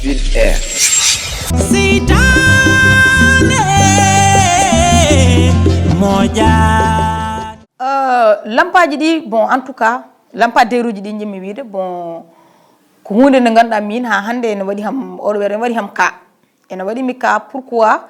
WINNDERE. Lampaji ɗi bon en tout cas lampaderuji ɗi jimmi wiide bon ko hunde nde ganduɗa min ha hande ene waɗi ham oɗo wiyata ene waɗi ham ka ene waɗi mi ka pourquoi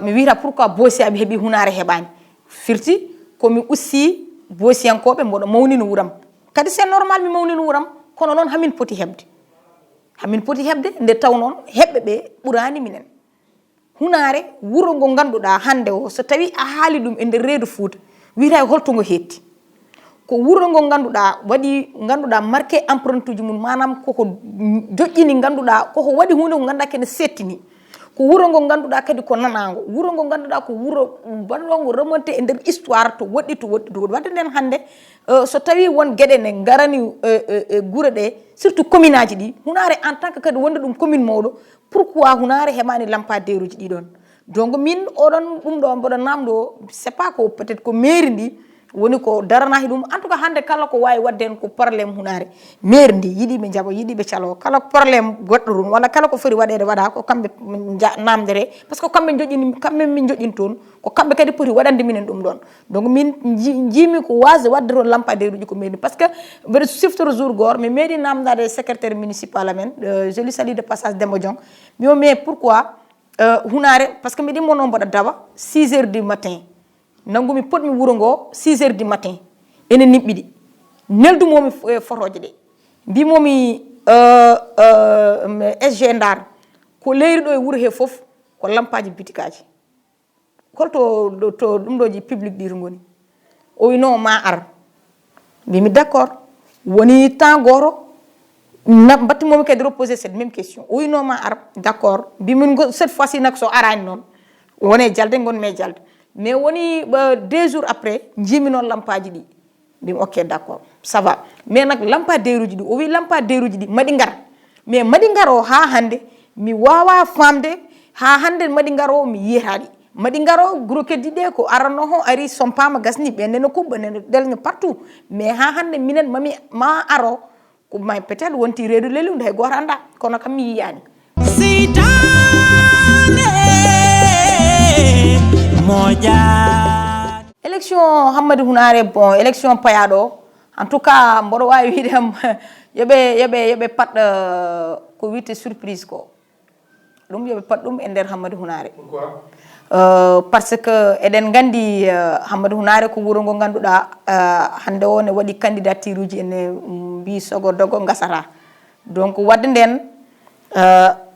mi wiyata pourquoi boosiyaɓe heeɓi hunare heɓani firti komi ussi boosiyankoɓe mboɗo mawnino wuuram kadi c'est normal mi mawnino wuuram kono noon hamin poti hebde nde taw noon heɓɓe ɓe ɓurani minen hunare wuuro ngo ganduɗa hande o so tawi a haali ɗum e nder reedu Fouta wiyata holtongo hetti ko wuuro ngo ganduɗa waɗi ganduɗa marqué empreinte uji mum manam koko joƴƴini ganduɗa koko waɗi hunde ko ganduɗa kene settini ko wuuro ngo ganduɗa kadi ko nanago wuuro ngo ganduɗa ko wuuro banɗogo remonté e nder histoire to woɗɗi wadde nden hande so tawi won gueɗe ne garani guure ɗe surtout commune aji ɗi hunare en tant que kadi wonde ɗum commune mawɗo pourquoi hunare heɓani lampadeire uji ɗiɗon donc min oɗon ɗum ɗo mboɗo namdo c'est pas ko peut être ko mairie ndi woni ko daranahi ɗum en tout cas hande kala ko wawi wadde hen ko probléme hunare mairie ndi yiɗiɓe jaabo yiɗiɓe calo kala probléme goɗɗo ɗum walla kala ko foti waɗede waɗa ko kamɓe namdere par ce que kamɓe min joƴƴini toon ko kamɓe kadi poti waɗande minen ɗum ɗon donc min jiimi ko wasde wadde toon lampadeire uji ko mairie par ce que mbeɗa siftoro jour goto mi meeɗi namdade secrétaire municipal amen je lui salue de passage Demba Diong mimo mais pourquoi hunare par ce que mbiɗa immono mboɗa dawa 6 heures du matin nangumi potmi wuuro ngo 6 heures du matin ene niɓɓiɗi neldumomi photoje ɗe mbimomi SG Ndar ko leyri ɗo e wuuro he foof ko lampaji bitikaji holto to ɗum ɗoji public ɗi to goni o wino ma ar mbimi d' accord woni temps goto battimomi kadi reposer cette même question o winoma ar d' accord mbimin cette fois ci nak so arani noon wone jalde gonmi e jalde mais woni 2 jours après jimi noon lampaji ɗi mbimi ok d' accord ça va mais nak lampadeire uji ɗi o wi lampadeire uji ɗi maɗi gar mais maɗi garo ha hande mi wawa famde ha hande maɗi garo mi yiyataɗi maɗi garo gros keddi ɗe ko aranno ho ari sompama gasni ɓe nene kuɓɓa nene ɗelña partout mais ha hande minen ma aro ko may peut être wonti reedu lelunde hay goto anda kono kam mi yiyani élection Hammadou Hunare bon élection payaɗo en tout cas mboɗo wawi wiide yoɓe pat ko witte surprise ko ɗum yoɓe pat ɗum e nder Hammadou Hunare parce que eɗen gandi Hammadou Hunare ko wuuro ngo ganduɗa hande o ne waɗi candidature uji ene mbi sogo dogo gasata donc wadde nden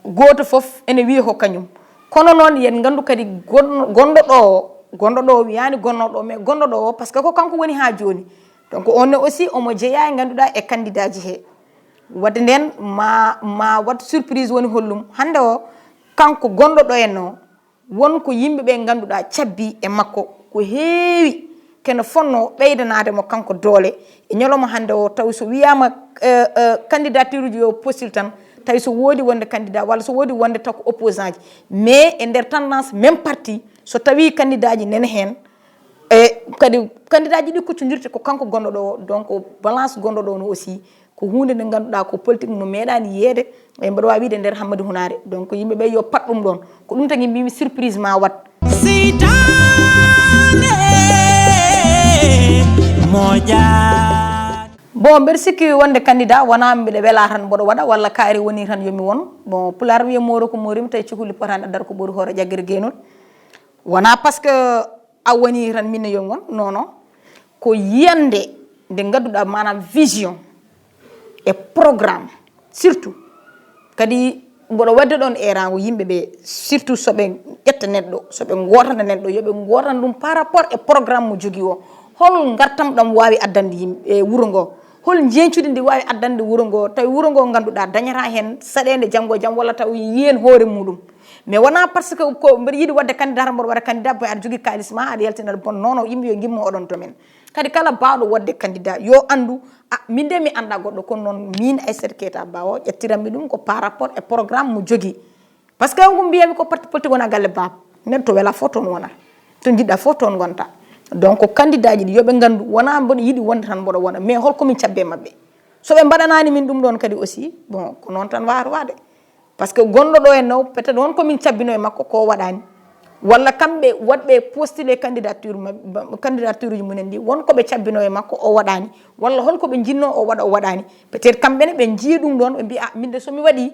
goto foof ene wiya ko kañum kono noon yen gandu kadi gonɗo ɗo wiyani gonnoɗo mais gonɗo ɗo o par ce que ko kanko woni ha joni donc on ne aussi omo jeeya e ganduɗa e candidat ji he wadde nden ma wat surprise woni hollum hande o kanko gonɗo ɗo en o wonko yimɓeɓe ganduɗa cabbi e makko ko heewi kene fonno ɓeydanademo kanko doole e ñalawma hande o tawi so wiyama candidature uji yo postule tan tawi so woodi wonde candidat walla so woodi wonde taw ko opposant ji mais e nder tendance même parti so tawi candidat ji nene hen e kadi candidat ji ɗi kuccodirte ko kanko gonɗo ɗo donc balance gonɗo ɗo no aussi ko hunde nde ganduɗa ko politique mo meeɗani yeede e mbaɗa wawi wiide nder Hammadou Hunare donc yimɓeɓe yo pat ɗum ɗon ko ɗum tagui mbimi surprise ma wat bon mbeɗa sikki wonde candidat wona mbiɗa weela tan mboɗo waɗa walla kaari woni tan yomi won bon pular wiya moro ko morima tawi cuhuli potani addata ko ɓuri hoore ƴaggere guenol wona par ce que a woni tan minne yomi won non non ko yiyande nde gadduɗa manam vision e programme surtout kadi mboɗo wadde ɗon erango yimɓeɓe surtout soɓe ƴetta neɗɗo soɓe gotana neɗɗo yoɓe gotana ɗum par rapport e programme mo jogui o hol gartam ɗam wawi addande yimɓe wuuro ngo hol jencude ndi wawi addande wuuro ngo tawi wuuro ngo ganduɗa dañata hen saɗede janggo e jaam walla taw yiyen hoore muɗum mais wona par ce que ko mbeɗa yiiɗi wadde candidat mboɗo waɗa candidat boy aɗa jogui kalis ma aɗa yaltina bon non non yimɓe yo guimmo oɗon domaine kadi kala bawɗo wadde candidat yo andu min de mi anda goɗɗo kono noon min Aissata Keita Ba ƴettiranmi ɗum ko par rapport e programme mo jogui par ce que ko mbiyami ko parti politique wona galle baba neɗɗo to weela fof toon wona to jiɗɗa fof toon gonta donc candidat ji ɗi yoɓe gandu wona mboɗo yiiɗi wonde tan mboɗo wona mais holkomin cabbe mabɓe soɓe mbaɗanani min ɗum ɗon kadi aussi bon ko noon tan wawata wade parce que gondo do en no peut-être won ko min ciabino e makko ko wadani walla kambe wadbe postuler candidature candidature munen di won ko be ciabino e makko o wadani walla hol ko be jinno o wadani peut-être kambe ne be jiidum don be bi minde so mi wadi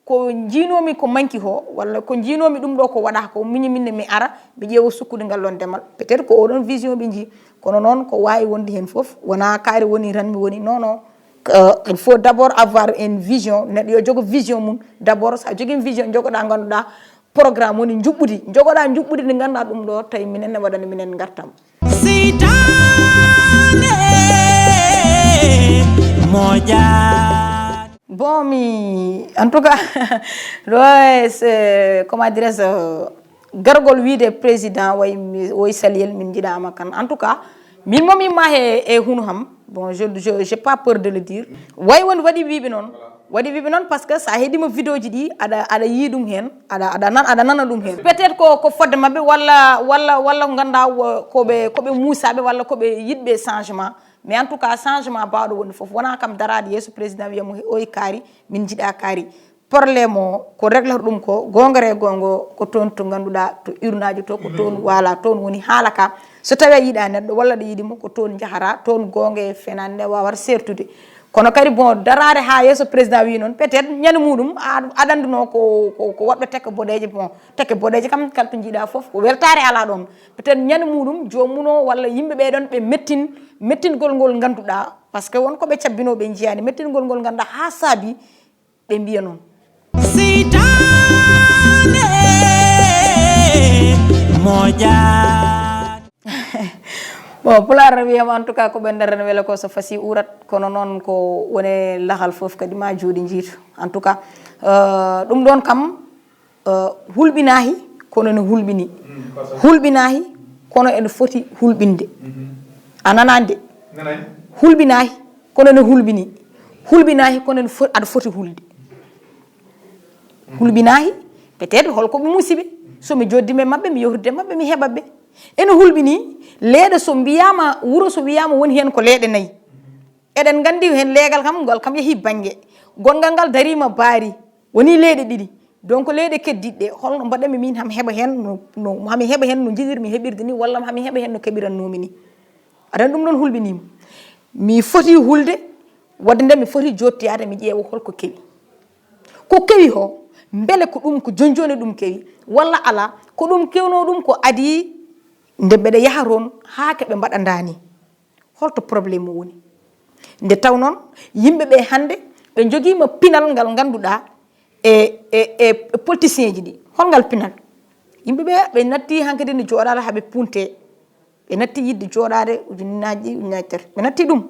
ko jiinomi ko manki ho walla ko jiinomi dum do ko wada ko minne mi ara be jeewo sukkude gallon demal peut-être ko odon vision be ji kono non ko wawi wondi hen fof wana kaari woni ran mi woni non il faut d'abord avoir une vision ne yo jogo vision mum d'abord sa jogi vision jogoda ganduda programme woni jubbudi jogoda jubbudi ni ganda dum do tay minen ne wadani minen gartam bon mi en tout cas c'est comment dire gargol wiide président way saliel min jidama kan en tout cas min momi ma e hunu ham bon j'ai pas peur de le dire way won wadi wibe non parce que sa hedima vidéo ji di ada yidum hen ada nana dum hen peut-être ko fodde mabbe walla ganda ko be musabe walla ko be yidbe changement mais en tout cas changement baado woni fof wona kam darade yeso président wiamo oy kaari min jida kaari problème ko régler dum ko gongare gongo ko ton to ganduda to urnaji to ko ton wala ton woni halaka so tawe yida neddo walla de yidimo ko ton jahara ton gonge fenande wawar sertude kono kadi bon darade ha yeso président wi non peut-être nyani mudum adanduno ko wadbe tek bodeje bon tek bodeje kam kalto jida fof ko weltare ala don peut-être nyani mudum jomuno walla yimbe be don be mettin gol ganduda parce que won ko be ciabbino be jiani mettin gol ganda ha sabi be mbiya non bon pular wiyam en tout cas ko ben darana wela ko so fasi urat kono non ko wone lahal fof kadi ma joodi jiitu en tout cas dum don kam hulbinahi kono ne hulbinahi kono en foti hulbinde ananande hulbinahi kono ne hulbinahi kono en ad foti hulde hulbinahi peut-être holko be musibe so mi joddime mabbe mi yohrde mabbe mi hebabbe en hulbini leede so biyama wuro so biyama woni hen ko leede nayi eden gandi hen legal kam yehi bange gongal ngal darima baari woni leede didi donc leede keddidde holno mbadami min ham heba hen no hami heba hen no jigirmi hebirde ni walla hami heba hen no kebirannomi ni adan dum don hulbinima mi foti hulde wadde mi foti jottiyade mi ƴeewa holko kewi ho mbele ko dum ko jonjone dum kewi walla ala ko dum kewno dum ko adi nde bede yaharon haake be mbadandani holto problème woni nde taw non yimbe be hande be jogima pinal ngal ganduda e politicien ji di holngal pinal yimbe be natti hankede ni jodara habe punte be natti yidde jodare ujunnaaji uñater be natti dum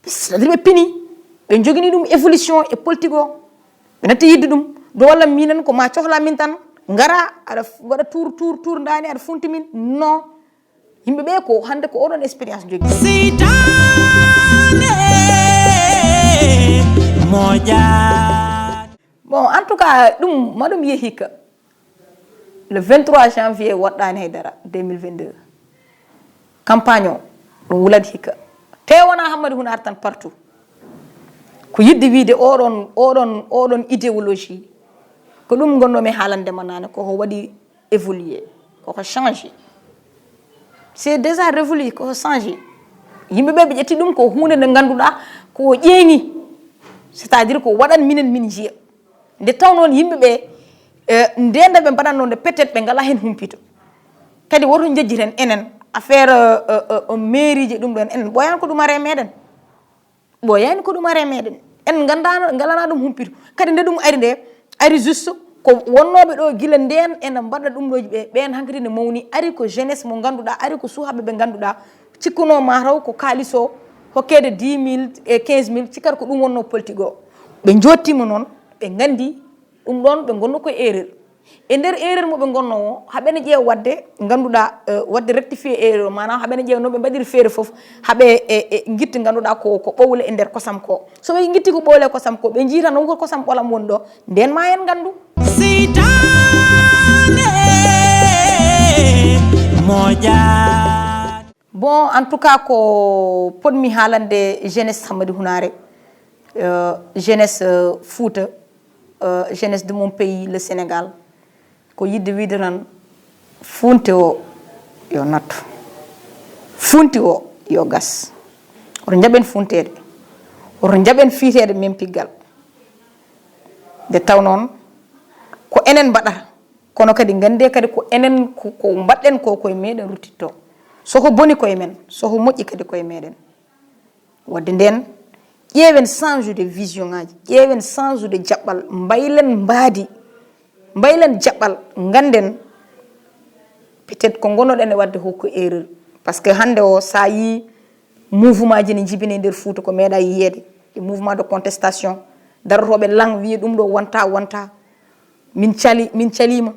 be pini be jogini dum évolution e politique o be natti yidde dum do wala minen ko ma cohla min tan ngara ada wada tour ndani ada funti min non yimbe be ko hande ko odon experience jogi bon en tout cas dum madum yehika le 23 janvier wadani haydara 2022 campagne o wulad hika tewona Hamadou Hunar tan partout ko yidde wiide odon idéologie ko dum gonno mi haalande manane ko wadi évoluer ko changer c'est déjà révolu ko changer yimbe be jetti dum ko hunde de ganduda ko ƴeŋi c'est-à-dire ko wadan minen min jiya nde taw non yimbe be ndenda be badanno de peut-être be ngala hen humpito kadi woto jejjiren enen affaire mairie je dum don en boyan ko dum are meden en ganda ngalana dum humpito kadi nde dum ari nde ari juste ko wonnobe do gila den en mbadda dum doji be ben hankati ne mawni ari ko jeunesse mo ganduda ari ko suhabe be ganduda cikkuno ma raw ko kaliso hokkede 10000 e 15000 cikar ko dum wonno politique o be jottimo non be gandi dum don be gonno ko erreur e der erreur mo be gonno o habene je wadde ganduda wadde rectifier erreur manam habene je no be badir fere fof habe gitti ganduda ko bowle e der kosam ko so be gitti ko bowle kosam ko be jira no ko kosam bolam wondo den ma en gandu bon en tout cas ko podmi haalande jeunesse Hamadou Hunare jeunesse Fouta jeunesse de mon pays le Sénégal ko yidde wiide tan funte o yo nattu funti o yo gas oto jaɓen funtede oto jaɓen fiitede men piggal nde taw noon ko enen mbaɗata kono kadi gande kadi ko enen ko mbaɗɗen ko koye meɗen ruttitto soko boni koye men soko moƴƴi kadi koye meɗen wadde nden ƴeewen change de vision ngaji ƴeewen change de jaɓɓal mbaylen mbaadi mbaylen jaɓɓal ganden peut être ko gonnoɗen e wadde ko erreur par ce que hande o sa yi mouvement ji ne jibine nder Fouta ko meeɗa yiyede e mouvement de contestation darotoɓe lang wiya ɗum ɗo wonta min calima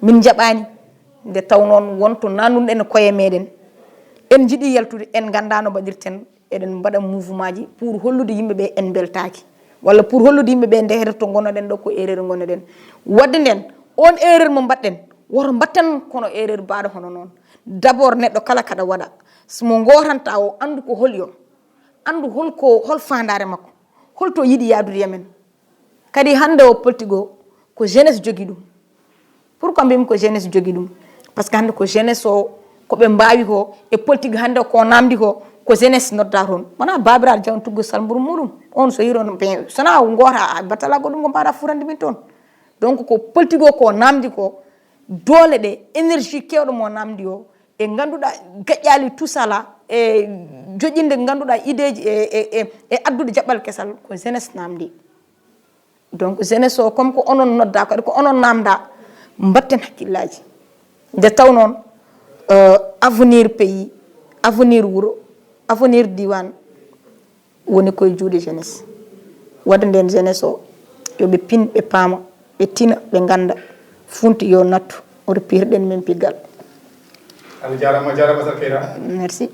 min jaɓani nde taw noon wonto nannuɗen koye meɗen en jiiɗi yaltude en ganda no mbaɗirten eɗen mbaɗa mouvement ji pour hollude yimɓeɓe en beltaki walla pour hollude yimɓeɓe nde to gonnoɗen ɗo ko erreur gonnoɗen wadde nden on erreur mo mbaɗɗen woto mbatten kono erreur mbaɗo hono noon d' abord neɗɗo kala kaɗa waɗa somo gotanta o andu ko holyo andu hol fandare makko holto yiiɗi yadude yamen kadi hande o politique o ko jeunesse jogui ɗum pourquoi mbimi ko jeunesse jogui ɗum par ce que hande ko jeunesse o koɓe mbawi ko e politique hande ko namdi ko jeunesse nodda toon wona babiraɗo jawn tuggo salmburu muɗum on so hiron sona gota battala goɗɗum ko mbaɗa furande min toon donc ko politique o ko namdi ko dole ɗe énergie kewɗo mo namdi o e ganduɗa gaƴƴali tusala e joƴinde ganduɗa idéji e addude jaɓɓal kesal ko jeunesse namdi donc jeunesse o comme ko onon nodda kadi ko onon namda mbatten hakkillaji nde taw noon avenir pays avenir wuuro avenir diwan woni koye juuɗe jeunesse wadde nden jeunesse o yoɓe pin ɓe paama ɓe tina ɓe ganda funti yo nattu oto pirɗen men piggal Allah jarama Sar Keita merci